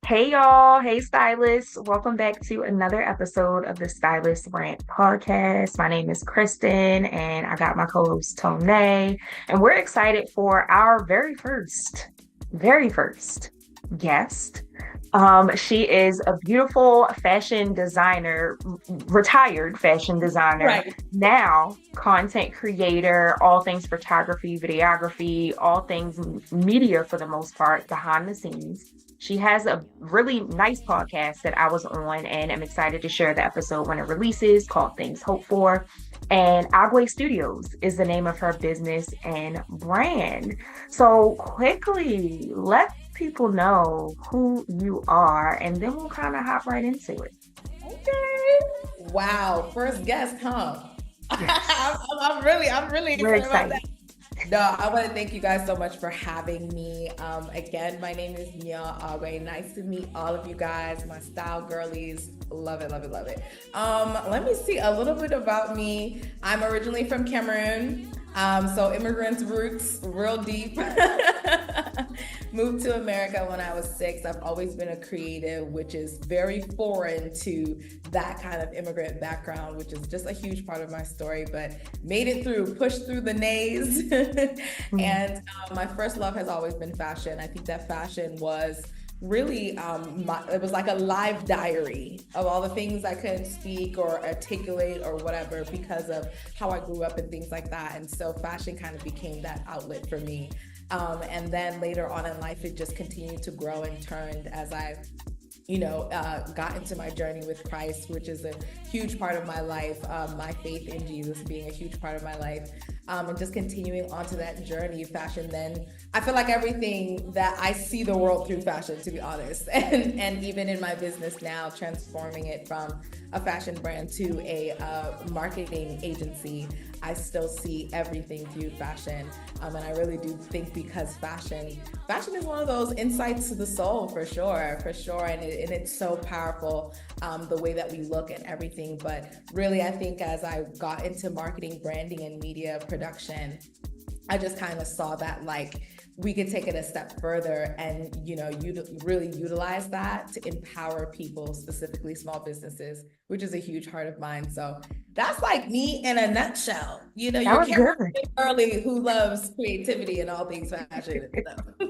Hey y'all, hey stylists. Welcome back to another episode of the Stylist Rant podcast. My name is Kristen and I got my co-host Tone, and we're excited for our very first guest. She is a beautiful fashion designer, retired fashion designer, Right. now content creator, all things photography, videography, all things media for the most part, behind the scenes. She has a really nice podcast that I was on, and I'm excited to share the episode when it releases called Things Hope For. And Agwe Studios is the name of her business and brand. So, quickly, let people know who you are, and then we'll kind of hop right into it. Okay. Wow. First guest, huh? Yes, I'm really we're excited about excited. that. No, I want to thank you guys so much for having me. Again, my name is Nyorh Agwe. Nice to meet all of you guys, my style girlies. Love it, love it, love it. Let me see a little bit about me. I'm originally from Cameroon. So immigrants roots real deep. Moved to America when I was 6. I've always been a creative, which is very foreign to that kind of immigrant background, which is just a huge part of my story, but made it through, pushed through the nays. Mm. And my first love has always been fashion. I think that fashion was really it was like a live diary of all the things I couldn't speak or articulate or whatever because of how I grew up and things like that. And so fashion kind of became that outlet for me. And then later on in life, it just continued to grow and turned as I got into my journey with Christ, which is a huge part of my life, my faith in Jesus being a huge part of my life, and just continuing onto that journey of fashion. Then I feel like everything that I see the world through fashion, to be honest, and even in my business now, transforming it from a fashion brand to a marketing agency, I still see everything through fashion. And I really do think because fashion is one of those insights to the soul for sure. And it's so powerful, the way that we look at everything. But really, I think as I got into marketing, branding, and media production, I just kind of saw that like we could take it a step further and really utilize that to empower people, specifically small businesses, which is a huge heart of mine. So that's like me in a nutshell. That You're was Cameron good. Early who loves creativity and all things fashion. So.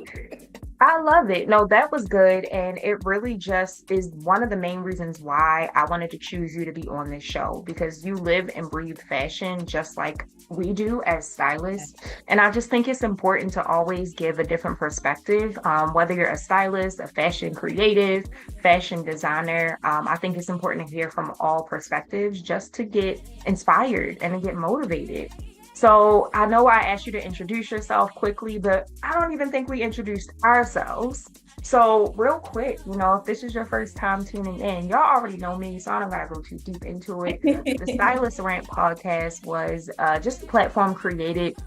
I love it. No, that was good. And it really just is one of the main reasons why I wanted to choose you to be on this show because you live and breathe fashion just like we do as stylists. And I just think it's important to always give a different perspective, whether you're a stylist, a fashion creative, fashion designer. I think it's important to hear from all perspectives just to get inspired and to get motivated. So I know I asked you to introduce yourself quickly, but I don't even think we introduced ourselves. So real quick, if this is your first time tuning in, y'all already know me, so I don't gotta go too deep into it. The Stylist Rant podcast was just a platform created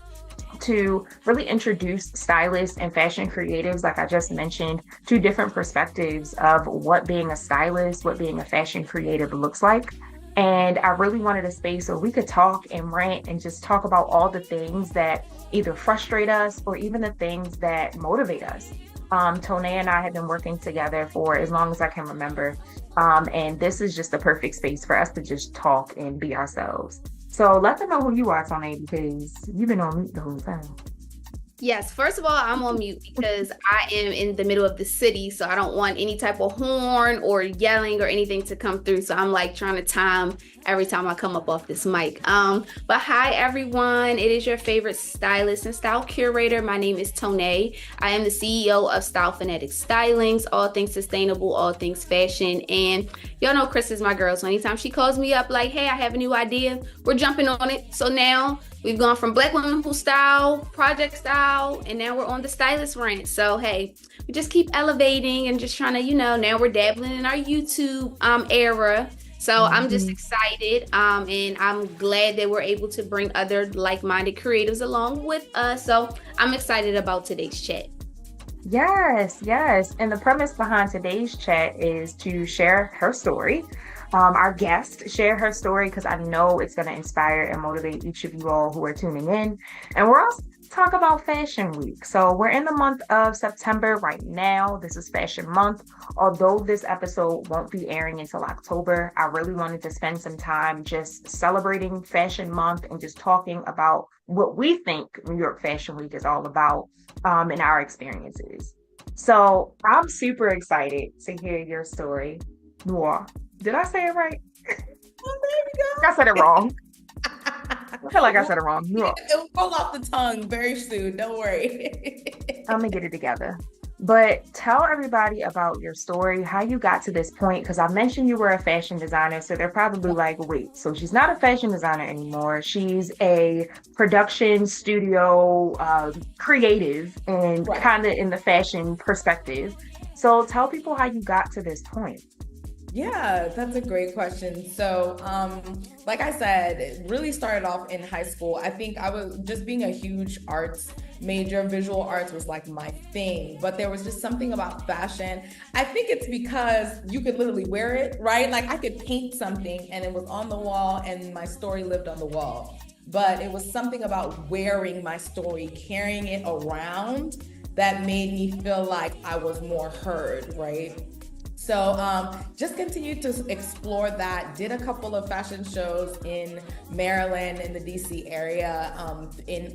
to really introduce stylists and fashion creatives, like I just mentioned, to different perspectives of what being a stylist, what being a fashion creative looks like. And I really wanted a space where we could talk and rant and just talk about all the things that either frustrate us or even the things that motivate us. Tone and I have been working together for as long as I can remember. And this is just the perfect space for us to just talk and be ourselves. So let them know who you are, Tone, because you've been on mute the whole time. Yes, first of all, I'm on mute because I am in the middle of the city, so I don't want any type of horn or yelling or anything to come through. So I'm like trying to time every time I come up off this mic. But hi everyone, it is your favorite stylist and style curator. My name is Tone. I am the CEO of Style Fanatic Stylings, all things sustainable, all things fashion. And y'all know Chris is my girl, so anytime she calls me up like, hey, I have a new idea, we're jumping on it. So now we've gone from Black Women Who Style, Project Style, and now we're on the Stylist Rant. So, hey, we just keep elevating and just trying to, now we're dabbling in our YouTube era. So I'm just excited, and I'm glad that we're able to bring other like-minded creatives along with us. So I'm excited about today's chat. Yes, yes. And the premise behind today's chat is to share her story. Our guest share her story because I know it's going to inspire and motivate each of you all who are tuning in. And we're also talk about Fashion Week. So we're in the month of September right now. This is Fashion Month. Although this episode won't be airing until October, I really wanted to spend some time just celebrating Fashion Month and just talking about what we think New York Fashion Week is all about and our experiences. So I'm super excited to hear your story, Nyorh. Did I say it right? Oh, there we go. I said it wrong. I feel like I said it wrong. Nyorh. It'll roll off the tongue very soon. Don't worry. I'm gonna get it together. But tell everybody about your story, how you got to this point, because I mentioned you were a fashion designer, so they're probably like, wait, so she's not a fashion designer anymore. She's a production studio creative and kind of in the fashion perspective. So tell people how you got to this point. Yeah, that's a great question. So, like I said, it really started off in high school. I think I was just being a huge arts major. Visual arts was like my thing, but there was just something about fashion. I think it's because you could literally wear it, right? Like I could paint something and it was on the wall and my story lived on the wall. But it was something about wearing my story, carrying it around that made me feel like I was more heard, right? So just continued to explore that, did a couple of fashion shows in Maryland, in the DC area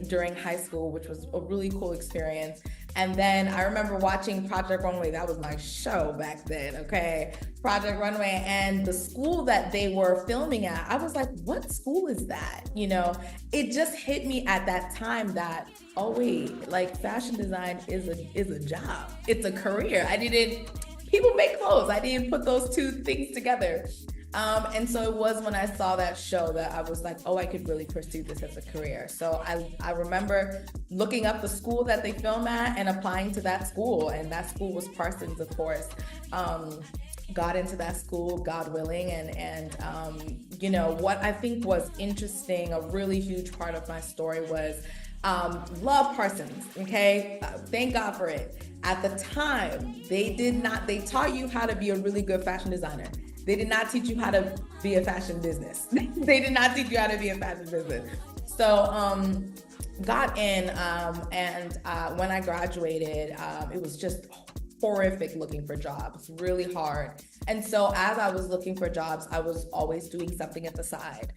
during high school, which was a really cool experience. And then I remember watching Project Runway. That was my show back then, okay? Project Runway, and the school that they were filming at, I was like, what school is that? You know, it just hit me at that time that, oh wait, like fashion design is a job. It's a career. People make clothes. I didn't put those two things together. And so it was when I saw that show that I was like, oh, I could really pursue this as a career. So I remember looking up the school that they film at and applying to that school. And that school was Parsons, of course. Got into that school, God willing. And you know, what I think was interesting, a really huge part of my story was love Parsons, okay? Thank God for it. At the time, they taught you how to be a really good fashion designer. They did not teach you how to be a fashion business. They did not teach you how to be a fashion business. So got in, and when I graduated, it was just horrific looking for jobs, really hard. And so as I was looking for jobs, I was always doing something at the side.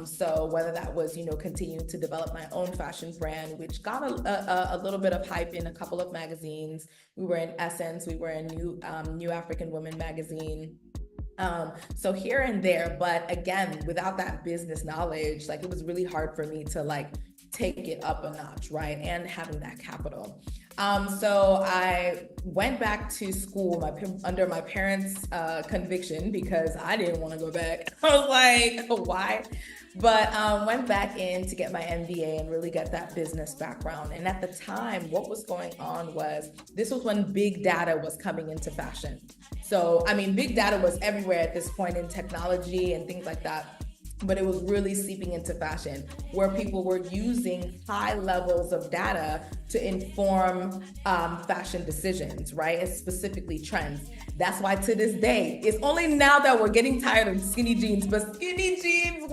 So whether that was, you know, continuing to develop my own fashion brand, which got a little bit of hype in a couple of magazines. We were in Essence, we were in New African Women magazine. So here and there, but again, without that business knowledge, like it was really hard for me to like take it up a notch, right? And having that capital. So I went back to school under my parents' conviction because I didn't want to go back. I was like, why? But went back in to get my MBA and really get that business background. And at the time, what was going on was, this was when big data was coming into fashion. So, I mean, big data was everywhere at this point in technology and things like that. But it was really seeping into fashion, where people were using high levels of data to inform fashion decisions, right? And specifically trends. That's why to this day, it's only now that we're getting tired of skinny jeans, but skinny jeans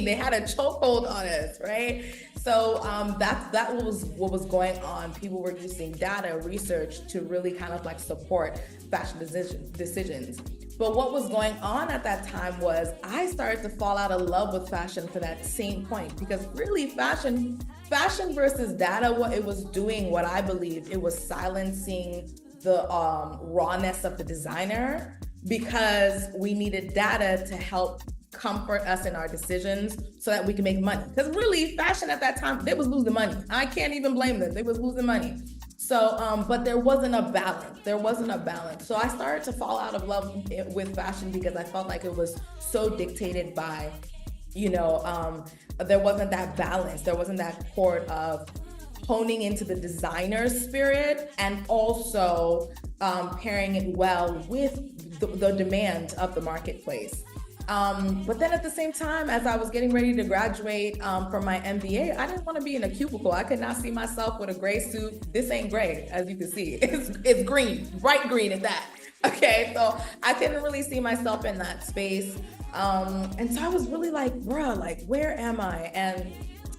they had a chokehold on us, right? So that was what was going on. People were using data research to really kind of like support fashion decisions. But what was going on at that time was I started to fall out of love with fashion for that same point, because really fashion versus data, what it was doing, what I believed, it was silencing the rawness of the designer, because we needed data to help comfort us in our decisions so that we can make money. Because really fashion at that time, they was losing money. I can't even blame them. They was losing money. So, but there wasn't a balance. So I started to fall out of love with fashion because I felt like it was so dictated by, you know, there wasn't that balance. There wasn't that chord of honing into the designer's spirit and also pairing it well with the demand of the marketplace. But then at the same time, as I was getting ready to graduate from my MBA, I didn't want to be in a cubicle. I could not see myself with a gray suit. This ain't gray, as you can see. It's green, bright green at that. Okay, so I couldn't really see myself in that space. And so I was really like, bruh, like, where am I? And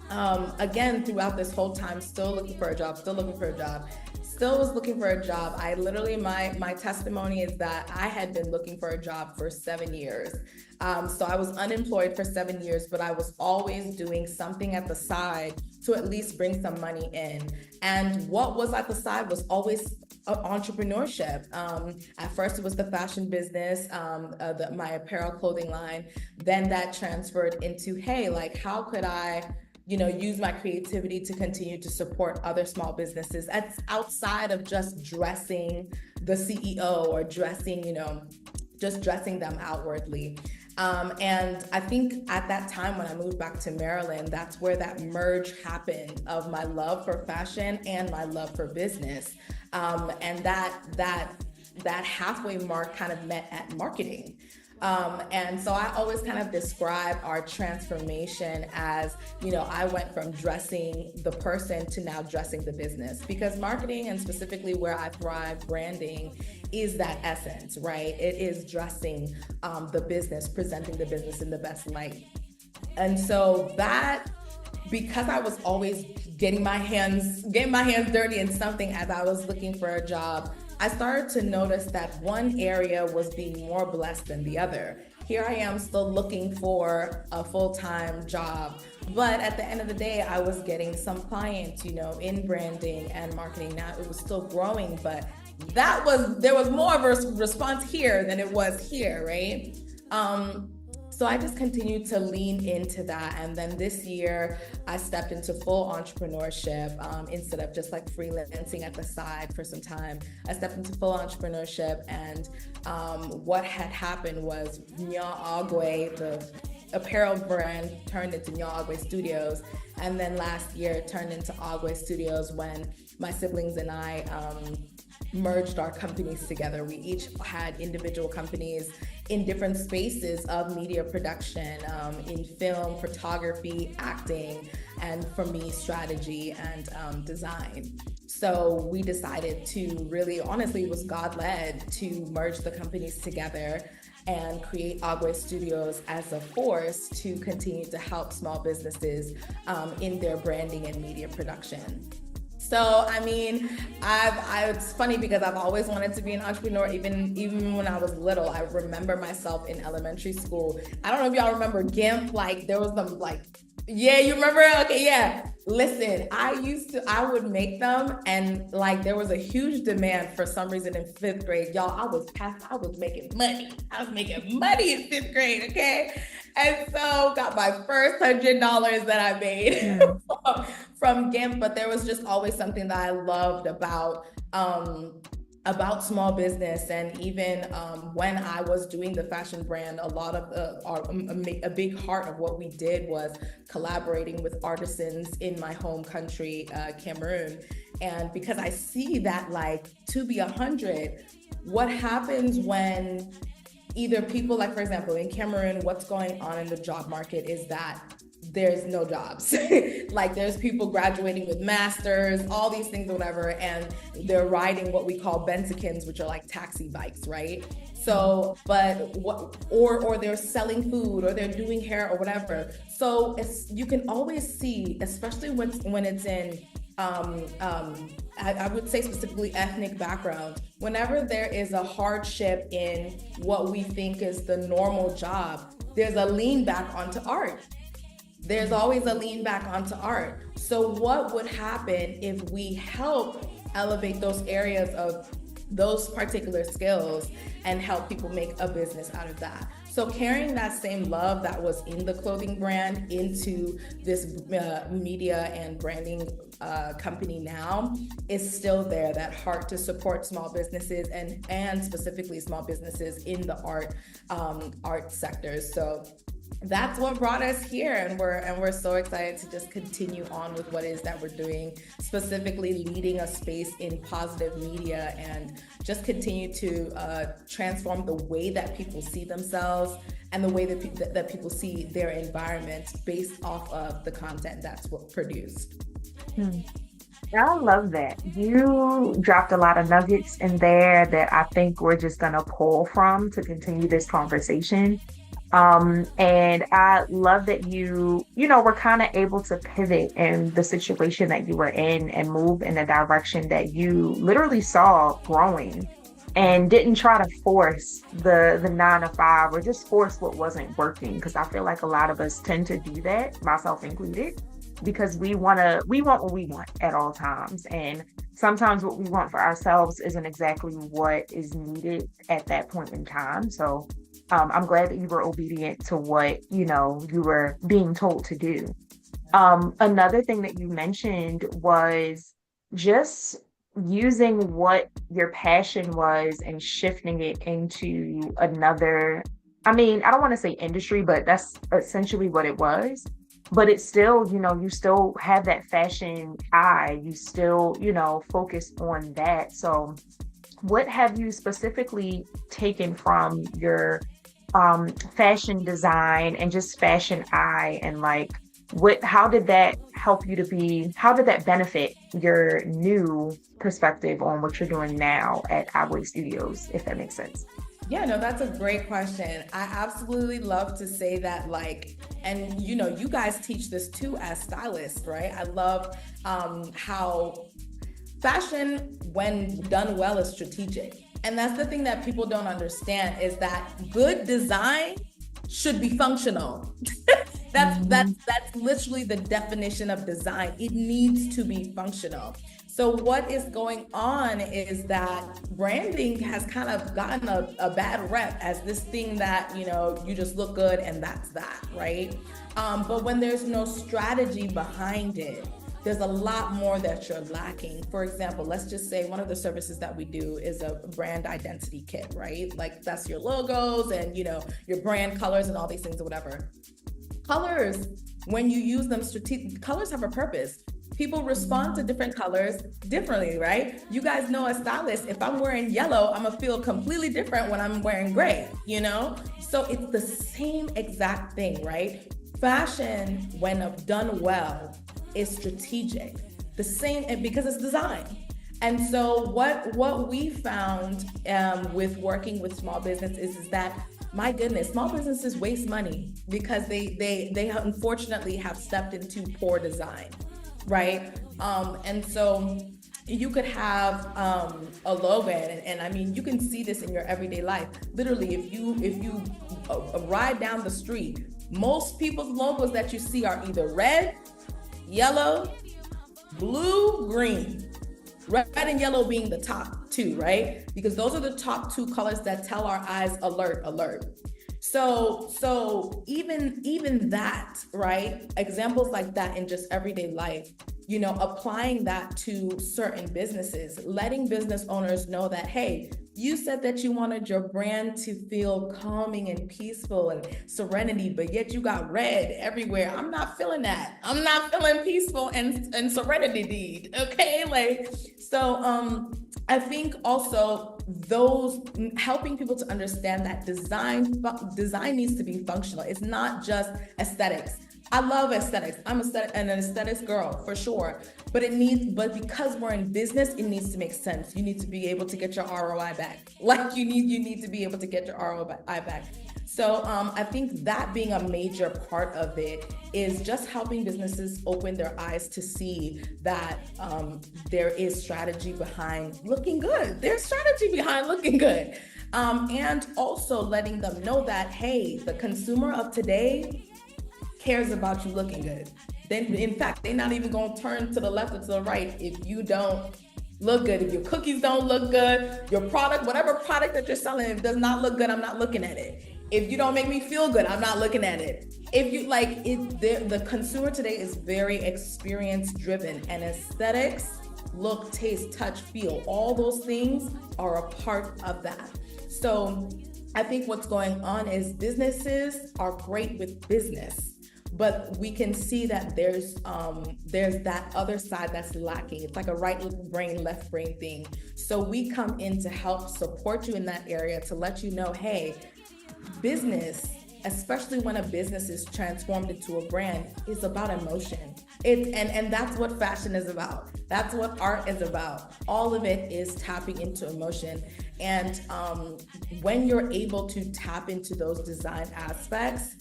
again, throughout this whole time, still looking for a job, still was looking for a job. I literally, my testimony is that I had been looking for a job for 7 years. So I was unemployed for 7 years, but I was always doing something at the side to at least bring some money in. And what was at the side was always entrepreneurship. At first it was the fashion business, my apparel clothing line. Then that transferred into, hey, like, how could I use my creativity to continue to support other small businesses that's outside of just dressing the CEO or dressing, just dressing them outwardly. And I think at that time when I moved back to Maryland, that's where that merge happened of my love for fashion and my love for business. And that halfway mark kind of met at marketing. And so I always kind of describe our transformation as, I went from dressing the person to now dressing the business, because marketing, and specifically where I thrive, branding, is that essence, right? It is dressing the business, presenting the business in the best light. And so that, because I was always getting my hands dirty in something as I was looking for a job, I started to notice that one area was being more blessed than the other. Here I am still looking for a full-time job, but at the end of the day, I was getting some clients, in branding and marketing. Now it was still growing, but there was more of a response here than it was here, right? So I just continued to lean into that. And then this year I stepped into full entrepreneurship, instead of just like freelancing at the side for some time. I stepped into full entrepreneurship, and what had happened was Nyorh Agwe, the apparel brand, turned into Nyorh Agwe Studios. And then last year it turned into Agwe Studios when my siblings and I merged our companies together. We each had individual companies in different spaces of media production, in film, photography, acting, and for me, strategy and design. So we decided to really, honestly, it was God-led to merge the companies together and create Agwe Studios as a force to continue to help small businesses in their branding and media production. So, I mean, it's funny because I've always wanted to be an entrepreneur, even when I was little. I remember myself in elementary school. I don't know if y'all remember GIMP, like there was them like, yeah, you remember? Okay, yeah. Listen, I would make them, and like there was a huge demand for some reason in 5th grade. Y'all, I was making money. I was making money in 5th grade, okay? And so got my first $100 that I made from GIMP, but there was just always something that I loved about small business. And even when I was doing the fashion brand, a lot of a big part of what we did was collaborating with artisans in my home country, Cameroon. And because I see that, like, to be 100, what happens when either people, like for example, in Cameroon, what's going on in the job market is that there's no jobs. Like there's people graduating with masters, all these things or whatever, and they're riding what we call bensikins, which are like taxi bikes, right? So, or they're selling food, or they're doing hair or whatever. So you can always see, especially when it's in, I would say specifically ethnic background, whenever there is a hardship in what we think is the normal job, there's a lean back onto art. There's always a lean back onto art. So what would happen if we help elevate those areas of those particular skills and help people make a business out of that? So carrying that same love that was in the clothing brand into this media and branding company now is still there, that heart to support small businesses and specifically small businesses in the art sectors. So that's what brought us here, and we're so excited to just continue on with what it is that we're doing, specifically leading a space in positive media and just continue to transform the way that people see themselves and the way that people see their environment based off of the content that's produced. I love that. You dropped a lot of nuggets in there that I think we're just going to pull from to continue this conversation. And I love that were kind of able to pivot in the situation that you were in and move in a direction that you literally saw growing and didn't try to force the 9 to 5 or just force what wasn't working. Because I feel like a lot of us tend to do that, myself included, because we want what we want at all times. And sometimes what we want for ourselves isn't exactly what is needed at that point in time. So I'm glad that you were obedient to what, you were being told to do. Another thing that you mentioned was just using what your passion was and shifting it into another, I mean, I don't want to say industry, but that's essentially what it was. But it's still, you still have that fashion eye. You still, focus on that. So what have you specifically taken from your fashion design and just fashion eye, and like how did that how did that benefit your new perspective on what you're doing now at Agwe Studios, if that makes sense? Yeah, no, that's a great question. I absolutely love to say that, and you guys teach this too as stylists, right? I love how fashion, when done well, is strategic. And that's the thing that people don't understand, is that good design should be functional. That's literally the definition of design. It needs to be functional. So what is going on is that branding has kind of gotten a bad rep as this thing that, you just look good and that's that, right? But when there's no strategy behind it, there's a lot more that you're lacking. For example, let's just say one of the services that we do is a brand identity kit, right? Like that's your logos and, your brand colors and all these things or whatever. Colors, when you use them colors have a purpose. People respond to different colors differently, right? You guys know, as stylists, if I'm wearing yellow, I'm gonna feel completely different when I'm wearing gray, So it's the same exact thing, right? Fashion, when done well, is strategic. The same, because it's design. And so what we found with working with small business is that, my goodness, small businesses waste money because they unfortunately have stepped into poor design, right? And so you could have a logo, and I mean, you can see this in your everyday life. Literally, if you ride down the street, most people's logos that you see are either red, yellow, blue, green. Red and yellow being the top two, right? Because those are the top two colors that tell our eyes alert. So even that, right? Examples like that in just everyday life, applying that to certain businesses, letting business owners know that, hey, you said that you wanted your brand to feel calming and peaceful and serenity, but yet you got red everywhere. I'm not feeling that. I'm not feeling peaceful and serenity, okay? So I think also those helping people to understand that design needs to be functional. It's not just aesthetics. I love aesthetics. I'm an aesthetics girl for sure, but because we're in business, it needs to make sense. You need to be able to get your ROI back. You need to be able to get your ROI back. So I think that being a major part of it is just helping businesses open their eyes to see that there is strategy behind looking good. There's strategy behind looking good. And also letting them know that, hey, the consumer of today cares about you looking good. Then, in fact, they're not even going to turn to the left or to the right if you don't look good. If your cookies don't look good, your product, whatever product that you're selling, if it does not look good, I'm not looking at it. If you don't make me feel good, I'm not looking at it. If you the consumer today is very experience driven, and aesthetics, look, taste, touch, feel, all those things are a part of that. So I think what's going on is businesses are great with business, but we can see that there's that other side that's lacking. It's like a right brain, left brain thing. So we come in to help support you in that area, to let you know, hey, business, especially when a business is transformed into a brand, is about emotion. And that's what fashion is about. That's what art is about. All of it is tapping into emotion. And when you're able to tap into those design aspects,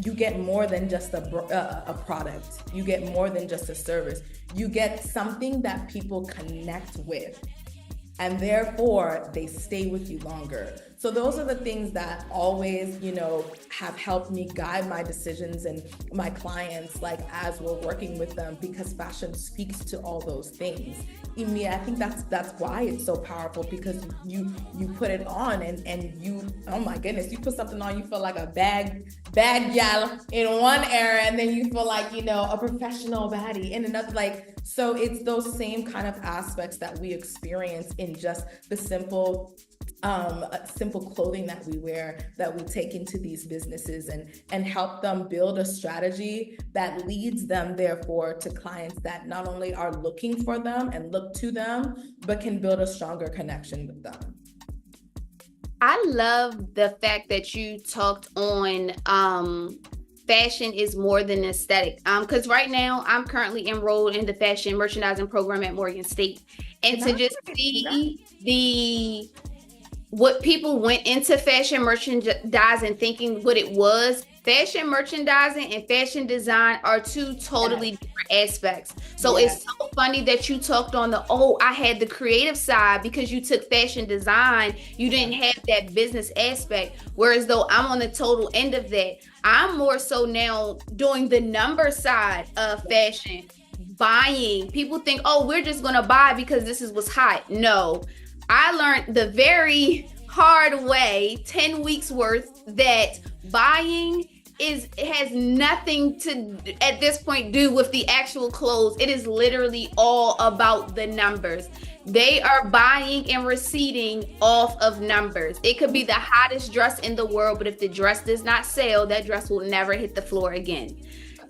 you get more than just a product. You get more than just a service. You get something that people connect with, and therefore they stay with you longer. So those are the things that always, have helped me guide my decisions and my clients, like as we're working with them, because fashion speaks to all those things. I think that's why it's so powerful, because you put it on and you, oh my goodness, you put something on, you feel like a bad gal in one era, and then you feel like, a professional baddie in another, so it's those same kind of aspects that we experience in just the simple clothing that we wear, that we take into these businesses and help them build a strategy that leads them, therefore, to clients that not only are looking for them and look to them, but can build a stronger connection with them. I love the fact that you talked on fashion is more than aesthetic. Because right now I'm currently enrolled in the fashion merchandising program at Morgan State. And to just see what people went into fashion merchandising thinking what it was. Fashion merchandising and fashion design are two totally different aspects. So it's so funny that you talked on I had the creative side because you took fashion design. You didn't have that business aspect. Whereas though I'm on the total end of that, I'm more so now doing the number side of fashion, buying. People think, we're just going to buy because this is what's hot. No. I learned the very hard way, 10 weeks worth, that buying has nothing to, at this point, do with the actual clothes. It is literally all about the numbers. They are buying and receiving off of numbers. It could be the hottest dress in the world, but if the dress does not sell, that dress will never hit the floor again.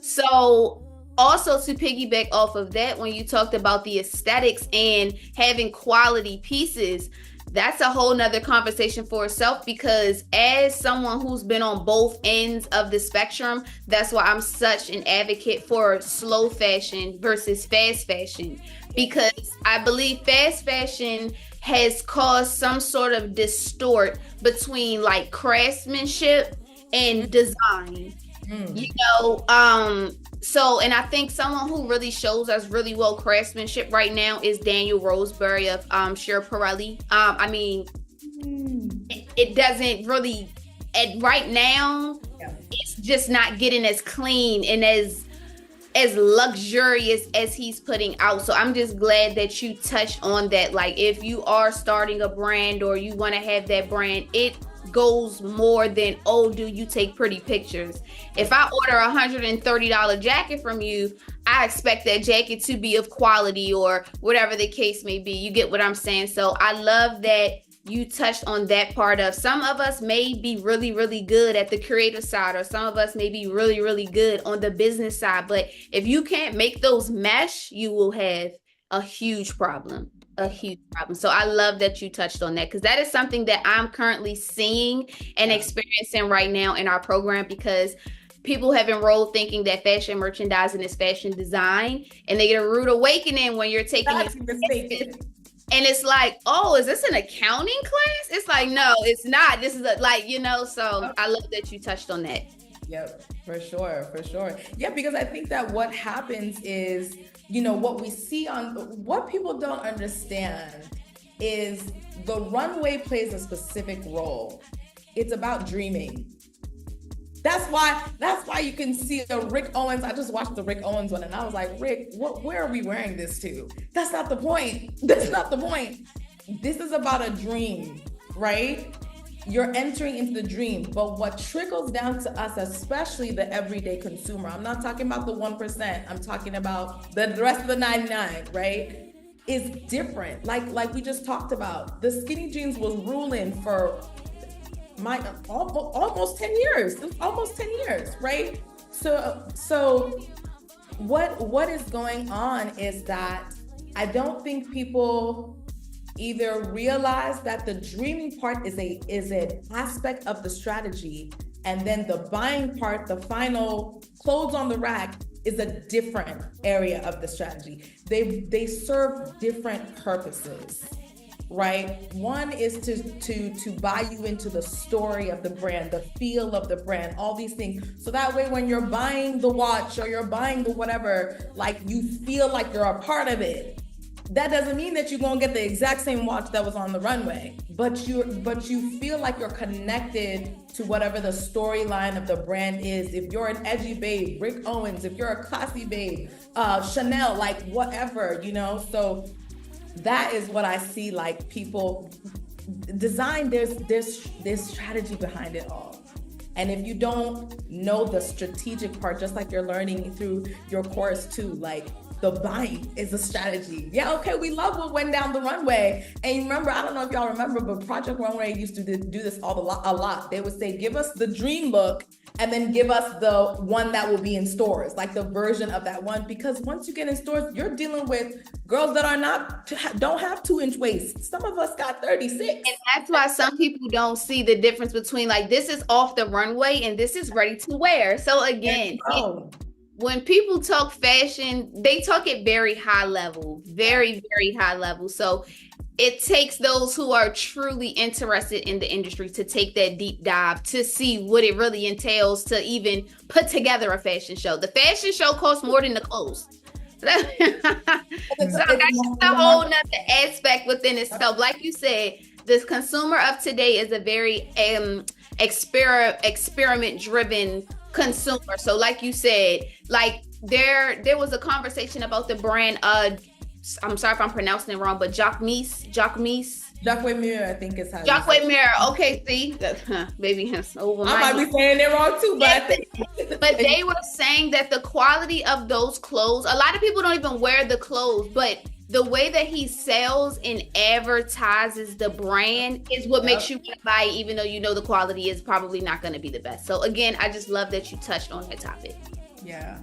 So also, to piggyback off of that, when you talked about the aesthetics and having quality pieces, that's a whole nother conversation for itself, because as someone who's been on both ends of the spectrum, that's why I'm such an advocate for slow fashion versus fast fashion, because I believe fast fashion has caused some sort of distort between craftsmanship and design. And I think someone who really shows us really well craftsmanship right now is Daniel Roseberry of Shira Pirelli. It doesn't really, right now, it's just not getting as clean and as luxurious as he's putting out. So I'm just glad that you touched on that. If you are starting a brand or you want to have that brand, it goes more than, do you take pretty pictures? If I order $130 jacket from you, I expect that jacket to be of quality or whatever the case may be. You get what I'm saying? So I love that you touched on that part of, some of us may be really, really good at the creative side, or some of us may be really, really good on the business side. But if you can't make those mesh, you will have a huge problem. So I love that you touched on that, because that is something that I'm currently seeing and experiencing right now in our program, because people have enrolled thinking that fashion merchandising is fashion design, and they get a rude awakening when you're taking it. And it's like, is this an accounting class? It's like, no, it's not. This is so I love that you touched on that. Yep, for sure. Yeah, because I think that what happens is, what we see what people don't understand is the runway plays a specific role. It's about dreaming. That's why you can see the Rick Owens. I just watched the Rick Owens one and I was like, Rick, where are we wearing this to? That's not the point. This is about a dream, right? You're entering into the dream, but what trickles down to us, especially the everyday consumer, I'm not talking about the 1%, I'm talking about the rest of the 99, right? Is different. Like we just talked about, the skinny jeans was ruling for almost 10 years, right? So what is going on is that I don't think people either realize that the dreaming part is an aspect of the strategy, and then the buying part, the final clothes on the rack, is a different area of the strategy. They serve different purposes. right? One is to buy you into the story of the brand, the feel of the brand, all these things. So that way, when you're buying the watch or you're buying the whatever, like you feel like you're a part of it. That doesn't mean that you're gonna get the exact same watch that was on the runway, but you feel like you're connected to whatever the storyline of the brand is. If you're an edgy babe, Rick Owens, if you're a classy babe, Chanel, like whatever, you know. So that is what I see, like people design, there's strategy behind it all. And if you don't know the strategic part, just like you're learning through your course too, like the buying is a strategy. Yeah, okay, we love what went down the runway. And remember, I don't know if y'all remember, but Project Runway used to do this a lot. They would say, give us the dream look and then give us the one that will be in stores, like the version of that one. Because once you get in stores, you're dealing with girls that don't have 2-inch waists. Some of us got 36. And that's why some people don't see the difference between like, this is off the runway and this is ready to wear. So again, when people talk fashion, they talk at very high level, very, very high level. So it takes those who are truly interested in the industry to take that deep dive to see what it really entails to even put together a fashion show. The fashion show costs more than the clothes. So that's just a whole nother aspect within itself. Like you said, this consumer of today is a very experiment driven consumer. So like you said, like there was a conversation about the brand I'm sorry if I'm pronouncing it wrong, but Agwe Nyorh, I think is how Agwe Nyorh. Okay, see, maybe over my I might be saying it wrong too, but they were saying that the quality of those clothes, a lot of people don't even wear the clothes, but the way that he sells and advertises the brand is what makes you want to buy it, even though you know the quality is probably not going to be the best. So again, I just love that you touched on that topic. Yeah.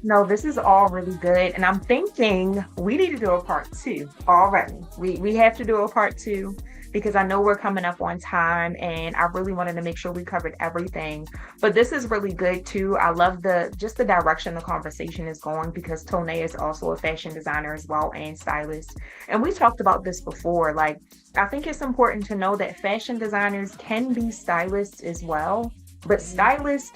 No, this is all really good. And I'm thinking we need to do a part 2 already. We have to do a part 2 because I know we're coming up on time and I really wanted to make sure we covered everything. But this is really good too. I love the direction the conversation is going because Tone is also a fashion designer as well and stylist. And we talked about this before. Like, I think it's important to know that fashion designers can be stylists as well, but stylists,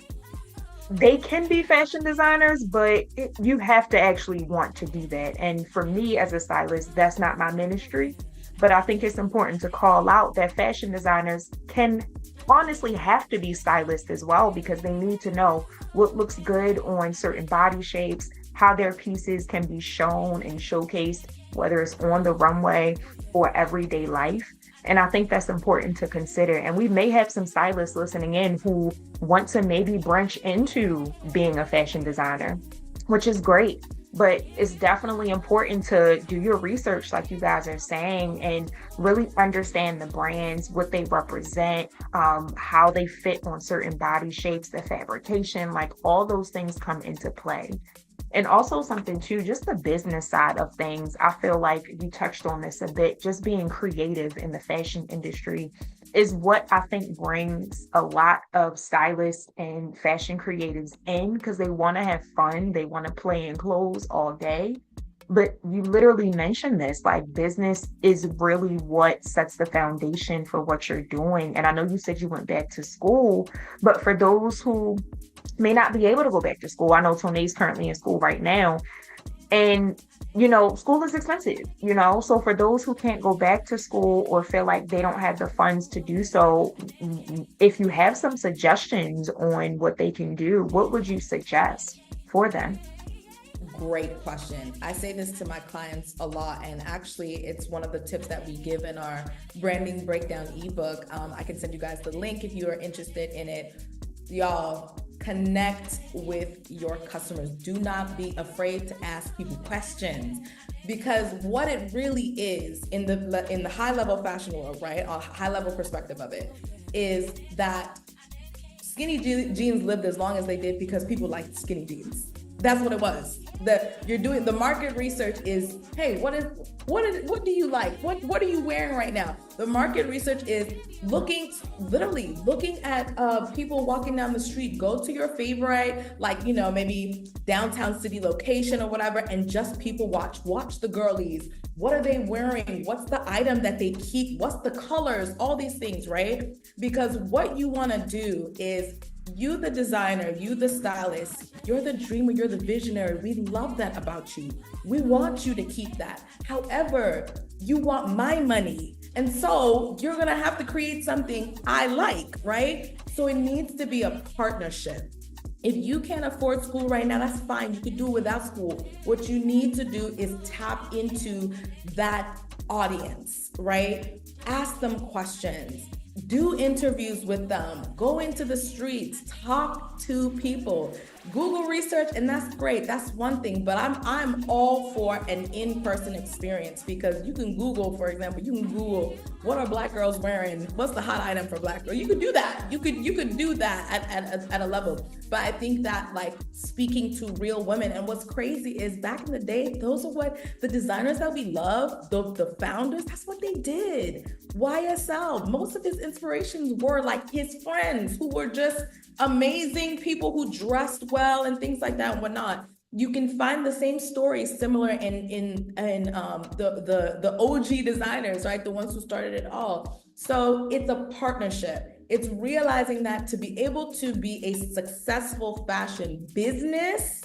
they can be fashion designers, but you have to actually want to do that. And for me as a stylist, that's not my ministry. But I think it's important to call out that fashion designers can honestly have to be stylists as well because they need to know what looks good on certain body shapes, how their pieces can be shown and showcased, whether it's on the runway or everyday life. And I think that's important to consider. And we may have some stylists listening in who want to maybe branch into being a fashion designer, which is great. But it's definitely important to do your research, like you guys are saying, and really understand the brands, what they represent, how they fit on certain body shapes, the fabrication, like all those things come into play. And also something too, just the business side of things. I feel like you touched on this a bit, just being creative in the fashion industry is what I think brings a lot of stylists and fashion creatives in because they want to have fun. They want to play in clothes all day. But you literally mentioned this, like business is really what sets the foundation for what you're doing. And I know you said you went back to school, but for those who may not be able to go back to school, I know Tone's currently in school right now. And, you know, school is expensive, you know, so for those who can't go back to school or feel like they don't have the funds to do so, if you have some suggestions on what they can do, what would you suggest for them? Great question. I say this to my clients a lot, and actually it's one of the tips that we give in our branding breakdown ebook. I can send you guys the link if you are interested in it. Y'all, connect with your customers. Do not be afraid to ask people questions, because what it really is in the high level fashion world, right? A high level perspective of it is that skinny jeans lived as long as they did because people liked skinny jeans. That's what it was. You're doing the market research is, hey, what do you like? What are you wearing right now? The market research is literally looking at people walking down the street. Go to your favorite, like, maybe downtown city location or whatever, and just people watch the girlies. What are they wearing? What's the item that they keep? What's the colors? All these things, right? Because what you want to do is, you the designer, you the stylist, you're the dreamer, you're the visionary. We love that about you. We want you to keep that. However, you want my money. And so you're going to have to create something I like, right? So it needs to be a partnership. If you can't afford school right now, that's fine. You can do it without school. What you need to do is tap into that audience, right? Ask them questions. Do interviews with them, go into the streets, talk to people, Google research, and that's great. That's one thing, but I'm all for an in-person experience, because you can Google, for example, what are Black girls wearing? What's the hot item for Black girls? You could do that. You could do that at a level. But I think that, like, speaking to real women, and what's crazy is back in the day, those are what the designers that we love, the founders, that's what they did. YSL, most of his inspirations were like his friends who were just amazing people who dressed well and things like that and whatnot. You can find the same stories similar in the OG designers, right? The ones who started it all. So it's a partnership. It's realizing that to be able to be a successful fashion business,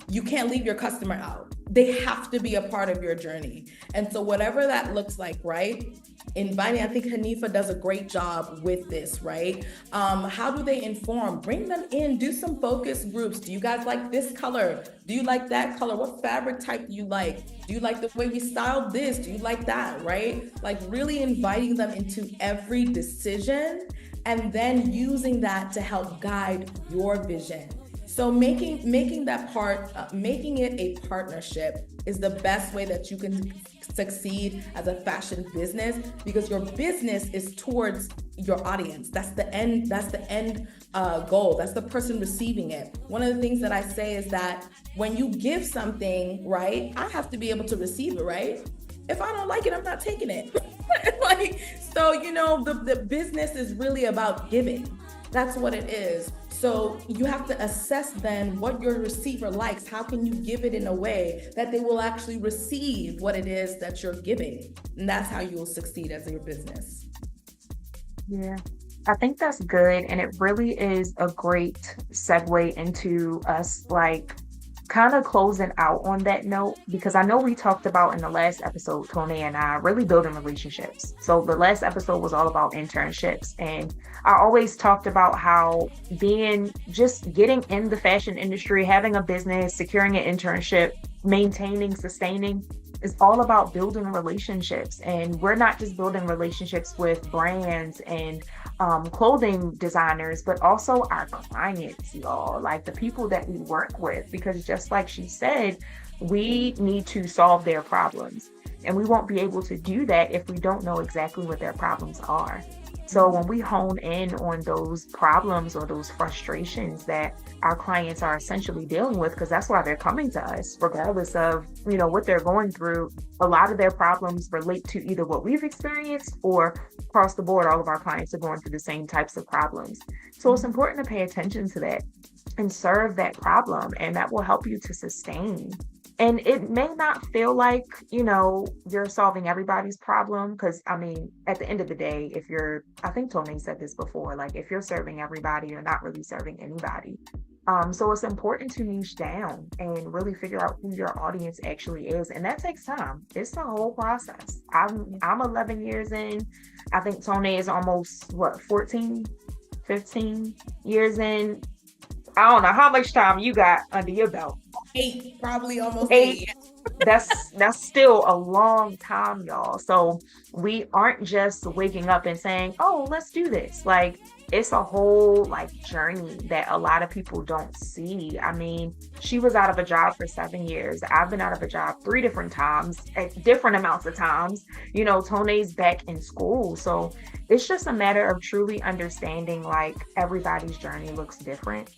you can't leave your customer out. They have to be a part of your journey. And so whatever that looks like, right? Inviting, I think Hanifa does a great job with this, right? How do they inform? Bring them in, do some focus groups. Do you guys like this color? Do you like that color? What fabric type do you like? Do you like the way we styled this? Do you like that, right? Like really inviting them into every decision and then using that to help guide your vision. So making that part, making it a partnership is the best way that you can succeed as a fashion business, because your business is towards your audience. That's the end goal. That's the person receiving it. One of the things that I say is that when you give something, right, I have to be able to receive it, right? If I don't like it, I'm not taking it. So, the business is really about giving. That's what it is. So you have to assess then what your receiver likes. How can you give it in a way that they will actually receive what it is that you're giving? And that's how you will succeed as your business. Yeah, I think that's good. And it really is a great segue into us, like, kind of closing out on that note, because I know we talked about in the last episode, Tony and I, really building relationships. So the last episode was all about internships, and I always talked about how getting in the fashion industry, having a business, securing an internship, maintaining, sustaining, is all about building relationships. And we're not just building relationships with brands and clothing designers, but also our clients, y'all, like the people that we work with, because just like she said, we need to solve their problems, and we won't be able to do that if we don't know exactly what their problems are. So when we hone in on those problems or those frustrations that our clients are essentially dealing with, because that's why they're coming to us, regardless of, what they're going through, a lot of their problems relate to either what we've experienced or across the board, all of our clients are going through the same types of problems. So it's important to pay attention to that and serve that problem, and that will help you to sustain. And it may not feel like, you're solving everybody's problem, because, at the end of the day, I think Tony said this before, like, if you're serving everybody, you're not really serving anybody. So it's important to niche down and really figure out who your audience actually is. And that takes time. It's a whole process. I'm 11 years in. I think Tony is almost, 14, 15 years in. I don't know how much time you got under your belt. 8, probably almost 8. That's still a long time, y'all. So we aren't just waking up and saying, oh, let's do this. Like, it's a whole journey that a lot of people don't see. She was out of a job for 7 years. I've been out of a job 3 different times at different amounts of times. Tony's back in school. So it's just a matter of truly understanding, everybody's journey looks different.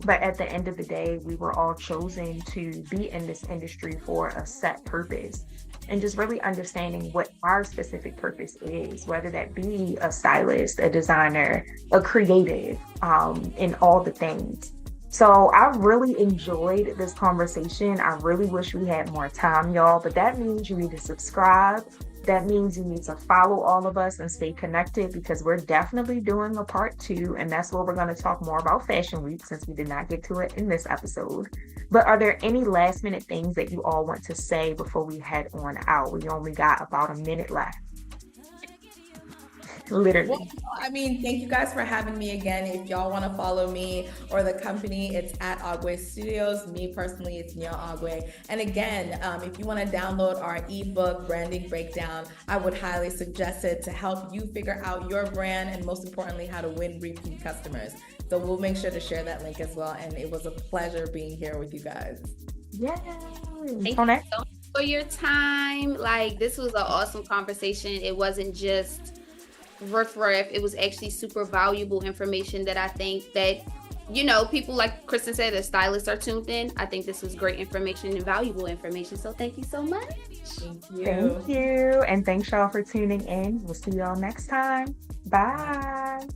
But at the end of the day, we were all chosen to be in this industry for a set purpose. And just really understanding what our specific purpose is, whether that be a stylist, a designer, a creative, in all the things. So I really enjoyed this conversation. I really wish we had more time, y'all, but that means you need to subscribe. That means you need to follow all of us and stay connected, because we're definitely doing a part 2. And that's where we're going to talk more about Fashion Week, since we did not get to it in this episode. But are there any last minute things that you all want to say before we head on out? We only got about a minute left. Literally. Well, I mean, thank you guys for having me again. If y'all want to follow me or the company, it's at Agwe Studios. Me personally, it's Nyorh Agwe. And again, if you want to download our ebook, Branding Breakdown, I would highly suggest it to help you figure out your brand and, most importantly, how to win repeat customers. So we'll make sure to share that link as well. And it was a pleasure being here with you guys. Yeah. Thank you so much for your time. Like, this was an awesome conversation. It wasn't just riff, it was actually super valuable information that I think that, you know, people, like Kristen said, the stylists are tuned in. I think this was great information and valuable information. So thank you so much. Thank you. Thank you. And thanks y'all for tuning in. We'll see y'all next time. Bye.